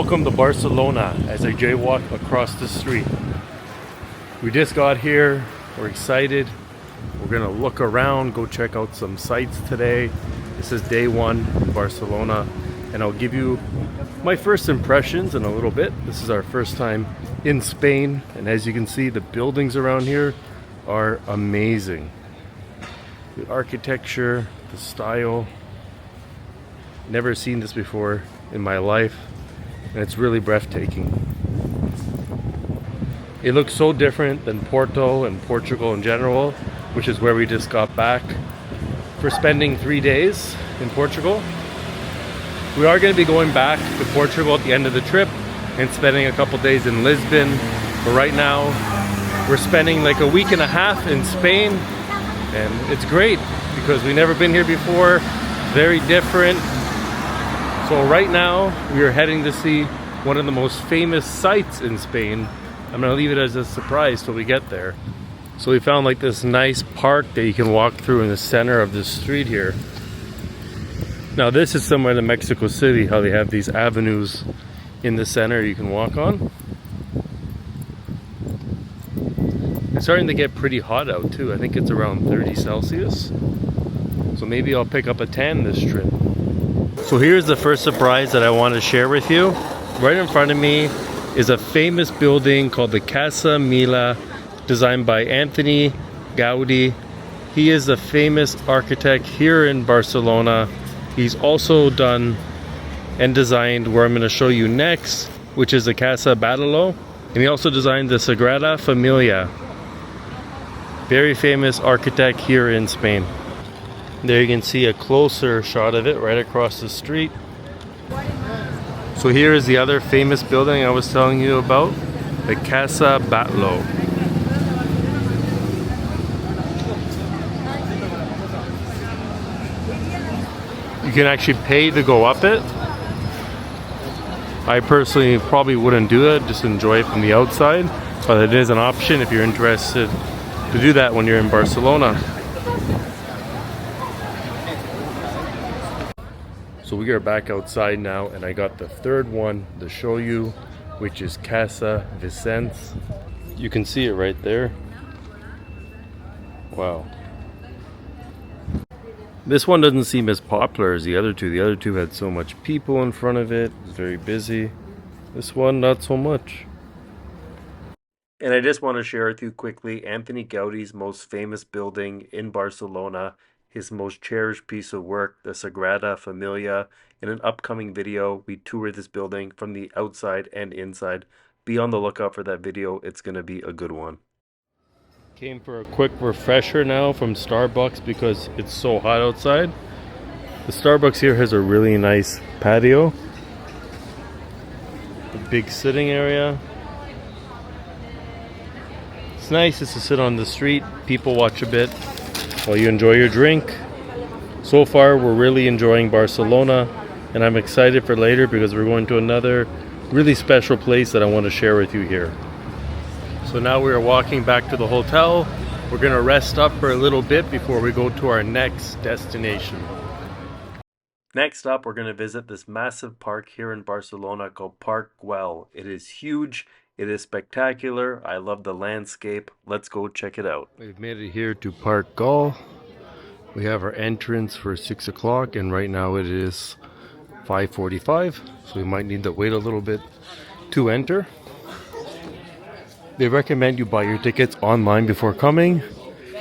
Welcome to Barcelona as I jaywalk across the street. We just got here, we're excited. We're gonna look around, go check out some sites today. This is day one in Barcelona, and I'll give you my first impressions in a little bit. This is our first time in Spain, and as you can see, the buildings around here are amazing. The architecture, the style, never seen this before in my life, and it's really breathtaking. It looks so different than Porto and Portugal in general, which is where we just got back for spending 3 days in Portugal. We are going to be going back to Portugal at the end of the trip and spending a couple days in Lisbon, but right now we're spending like a week and a half in Spain, and it's great because we've never been here before. Very different. So right now we are heading to see one of the most famous sites in Spain. I'm going to leave it as a surprise till we get there. So we found like this nice park that you can walk through in the center of this street here. Now this is somewhere in Mexico City, how they have these avenues in the center you can walk on. It's starting to get pretty hot out too. I think it's around 30 Celsius. So maybe I'll pick up a tan this trip. So here's the first surprise that I want to share with you. Right in front of me is a famous building called the Casa Milà, designed by Antoni Gaudi. He is a famous architect here in Barcelona. He's also done and designed where I'm going to show you next, which is the Casa Batlló. And he also designed the Sagrada Família. Very famous architect here in Spain. There you can see a closer shot of it right across the street. So here is the other famous building I was telling you about, the Casa Batlló. You can actually pay to go up it. I personally probably wouldn't do it, just enjoy it from the outside, but it is an option if you're interested to do that when you're in Barcelona. So we are back outside now, and I got the third one to show you, which is Casa Vicens. You can see it right there. Wow. This one doesn't seem as popular as the other two. The other two had so much people in front of it. It was very busy. This one, not so much. And I just want to share with you quickly Antoni Gaudi's most famous building in Barcelona, his most cherished piece of work, the Sagrada Família. In an upcoming video, we tour this building from the outside and inside. Be on the lookout for that video. It's going to be a good one. Came for a quick refresher now from Starbucks because it's so hot outside. The Starbucks here has a really nice patio. A big sitting area. It's nice just to sit on the street, people watch a bit while you enjoy your drink. So far we're really enjoying Barcelona, and I'm excited for later because we're going to another really special place that I want to share with you here. So now we are walking back to the hotel. We're going to rest up for a little bit before we go to our next destination. Next up, we're going to visit this massive park here in Barcelona called Park Güell. It is huge. It is spectacular. I love the landscape. Let's go check it out. We've made it here to Park Güell. We have our entrance for 6 o'clock, and right now it is 5:45, so we might need to wait a little bit to enter. They recommend you buy your tickets online before coming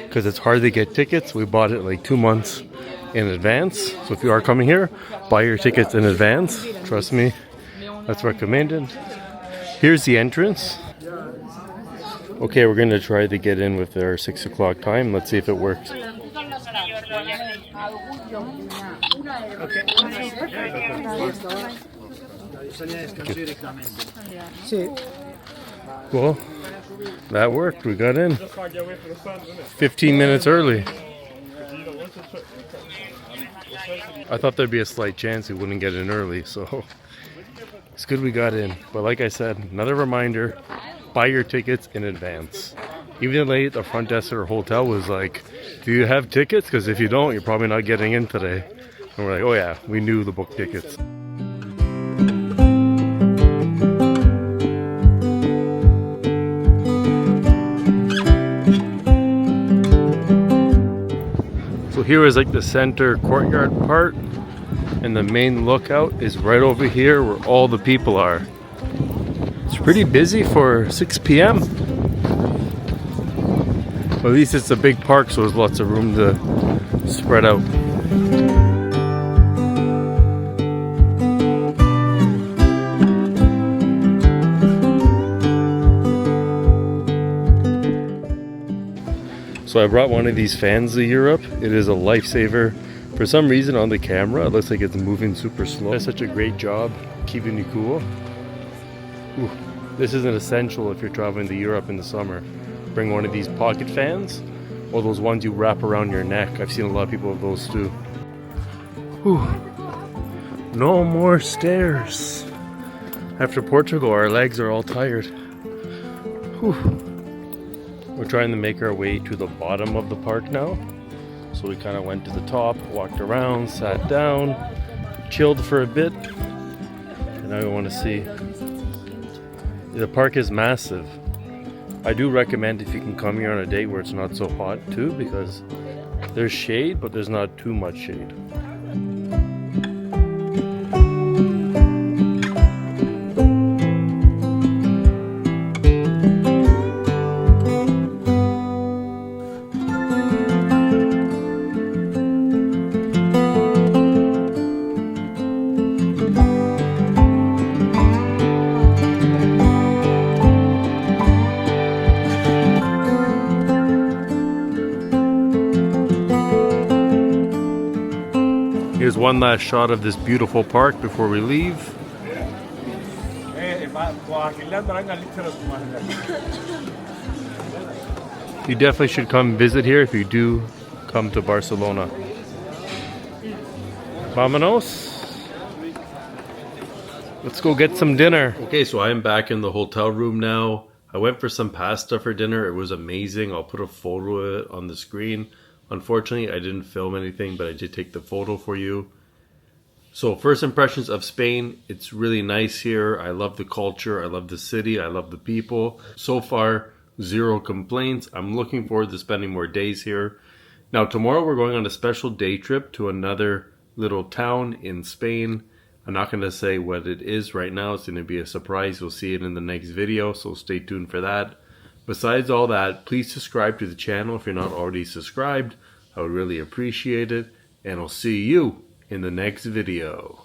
because it's hard to get tickets. We bought it like 2 months in advance. So if you are coming here, buy your tickets in advance. Trust me, that's recommended. Here's the entrance. Okay, we're going to try to get in with our 6 o'clock time. Let's see if it works. Well, that worked. We got in 15 minutes early. I thought there'd be a slight chance we wouldn't get in early, so it's good we got in. But like I said, another reminder, buy your tickets in advance. Even the lady at the front desk at our hotel was like, do you have tickets? Because if you don't, you're probably not getting in today. And we're like, oh yeah, we knew the book tickets. here is like the center courtyard part, and the main lookout is right over here where all the people are. It's pretty busy for 6 p.m. At least it's a big park, so there's lots of room to spread out. So I brought one of these fans to Europe. It is a lifesaver. For some reason on the camera, it looks like it's moving super slow. It does such a great job keeping you cool. Ooh, this is an essential if you're traveling to Europe in the summer. Bring one of these pocket fans, or those ones you wrap around your neck. I've seen a lot of people with those too. Whew. No more stairs. After Portugal, our legs are all tired. Whew. We're trying to make our way to the bottom of the park now. So we kind of went to the top, walked around, sat down, chilled for a bit. And now we want to see. The park is massive. I do recommend if you can come here on a day where it's not so hot too, because there's shade, but there's not too much shade. Here's one last shot of this beautiful park before we leave. You definitely should come visit here if you do come to Barcelona. Vámonos. Let's go get some dinner. Okay, so I am back in the hotel room now. I went for some pasta for dinner. It was amazing. I'll put a photo of it on the screen. Unfortunately, I didn't film anything, but I did take the photo for you. So first impressions of Spain, it's really nice here. I love the culture, I love the city, I love the people. So far, zero complaints. I'm looking forward to spending more days here. Now tomorrow we're going on a special day trip to another little town in Spain. I'm not going to say what it is right now. It's going to be a surprise. You'll see it in the next video, so stay tuned for that. Besides all that, please subscribe to the channel if you're not already subscribed. I would really appreciate it, and I'll see you in the next video.